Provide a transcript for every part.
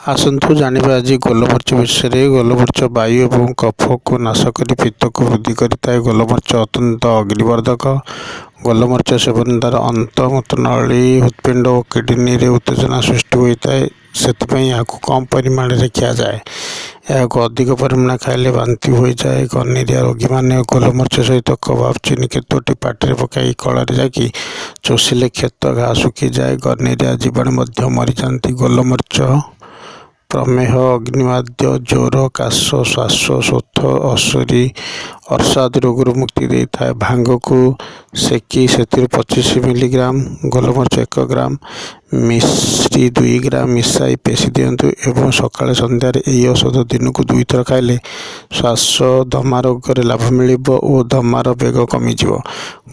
आसतु जानिबा आज गोलमरीच विषय। गोलमरीच वायु और कफ को नाश कर पित्त को वृद्धि करता है। गोलमरीच अत्यंत अग्निवर्धक। गोलमरीच सेवन द्वारा अंत मूत्रनली हृत्पिंड और किडनी रे उत्तेजना सृष्टि होता है। से कम परिमाण में खिया जाए। यह अधिक परिमाण खाइले बांति हो जाए। कर्निरिया रोगी मैंने गोलमरीच सहित कबाब चीनी केतोटी पाटे पकाई कलारे जाकि चोषिले क्षत घा सुखी जाए। कर्निरिया जीवाणु मरी जाती। गोलमरीच प्रमेह, अग्निवाद्य, ज्वर, काश, श्वासोत्थ, अशरी, अर्शादि रोग मुक्ति देता है। भांग को सेकी से 25 मिलीग्राम, गोलमरीच 1 ग्राम, मिश्री 2 ग्राम मिसाई पेशी दिंतु एवं सकाଳେ ସନ୍ଧ୍ୟାରେ ଏହି औषध दिन को 2 थर खाइले श्वास दमा रोग लाभ मिल और दमार बेग कमिଯିବ।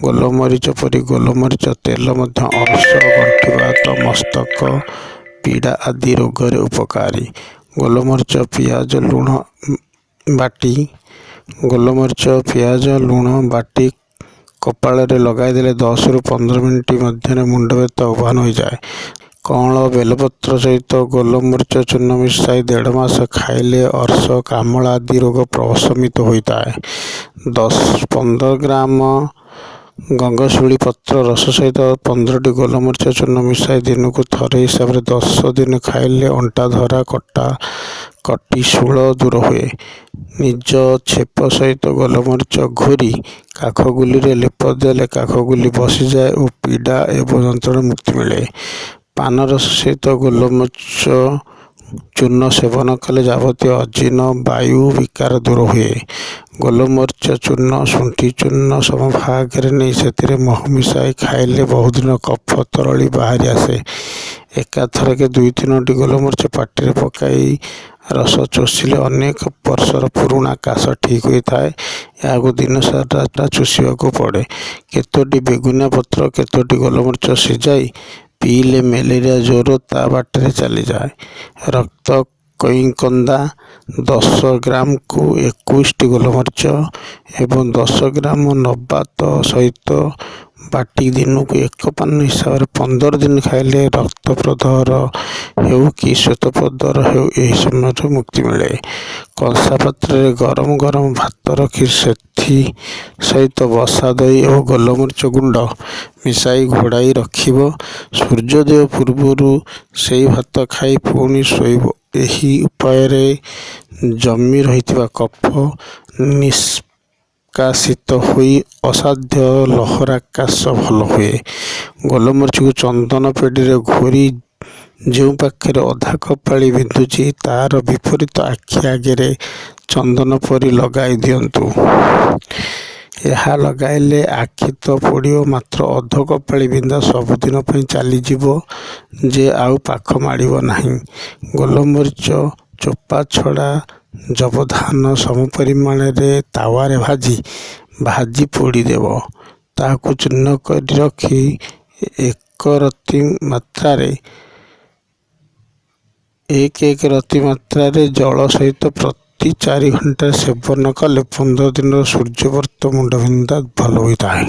गोलमरीच परी गोलमरीच तेल अर्श, गंठीबात, मस्तक पीड़ा आदि रोग उपकारी। गोलमरीच पियाज लुण बाटी बाटी कपाल लगाईदे 10 ରୁ 15 मिनिट मध्य मुंड व्यथा उभान हो जाए। कौल बेलपत्र सहित गोलमरीच चूर्ण मिसाई 1.5 मास खाइले अर्श, कामला आदि रोग प्रशमित होता है। 10-15 ग्राम गंगशिउली पत्र रस सहित 15टी गोलमरीच चूर्ण मिसाई दिन को थरे हिसाब से 10 दिन खाइले अंटा धरा, कटा कटी शूल दूर हुए। निज छेप सहित गोलमरीच घोरी काखगुली रे लेप देले काखगुली बसी जाए और पीड़ा एवं जंत्रणा मुक्ति मिले। पान रस सहित गोलमरीच चूर्ण सेवन कले जावतीय अजीर्ण वायु विकार दूर हुए। गोलमरीच चूर्ण शुंठी चूर्ण समभाग नहीं से मह मिसाई खाइले बहुत दिन कफ तरली बाहरी आसे। एकाथर के 2-3टी गोलमरीच पाटे पकाई रस चोषिले अनेक वर्षर पुराणा काश ठीक होता है। यहाँ दिन सारा चोषा पड़े। केतोटी बेगुनिया पत्र केतोटी गोलमरीच सिझाई पीले मलेरिया ज्वर ता बाटे चली जाए। रक्त कईकंदा 10 ग्राम को 21टी गोलमरीच एवं 10 ग्राम नबात सहित बाटी दिन को 1 पान हिसाब से 15 दिन खाइले रक्त प्रदहर हो कि श्वेतपदर हो यह समय मुक्ति मिले। कंसा पात्र गरम गरम भात रखी सेथी सहित बसा दही और गोलमरीच गुंड मिसाई घोड़ाई रखिब। सूर्योदय पूर्व से भात खाई पुणी शोइब। यही उपाय जमी रही कफ निष्कासित होई असाध्य लहरा काश भल हुए। गोलमरीच को चंदन पेड़ी रे घोरी जो पाखे अधा कपाली बिंधुची तार विपरीत आखि आगे चंदन परी लगाई दिंतु। यह लगाइले आखि तो पड़ो मात्र अध कपाली बिंधा सबुदिन चलीज जे आउ पाख माड़ब नहीं। गोलमरीच चोपा छड़ा जबधान सम परिमाण रे तावारे भाजी पोड़ीदेव। ताकू चूर्ण कर रखी 1 रति मात्रा जल सहित प्रति 4 घंटा सेवन कले 15 दिन सूर्यव्रत मुंडबिंधा भल होता है।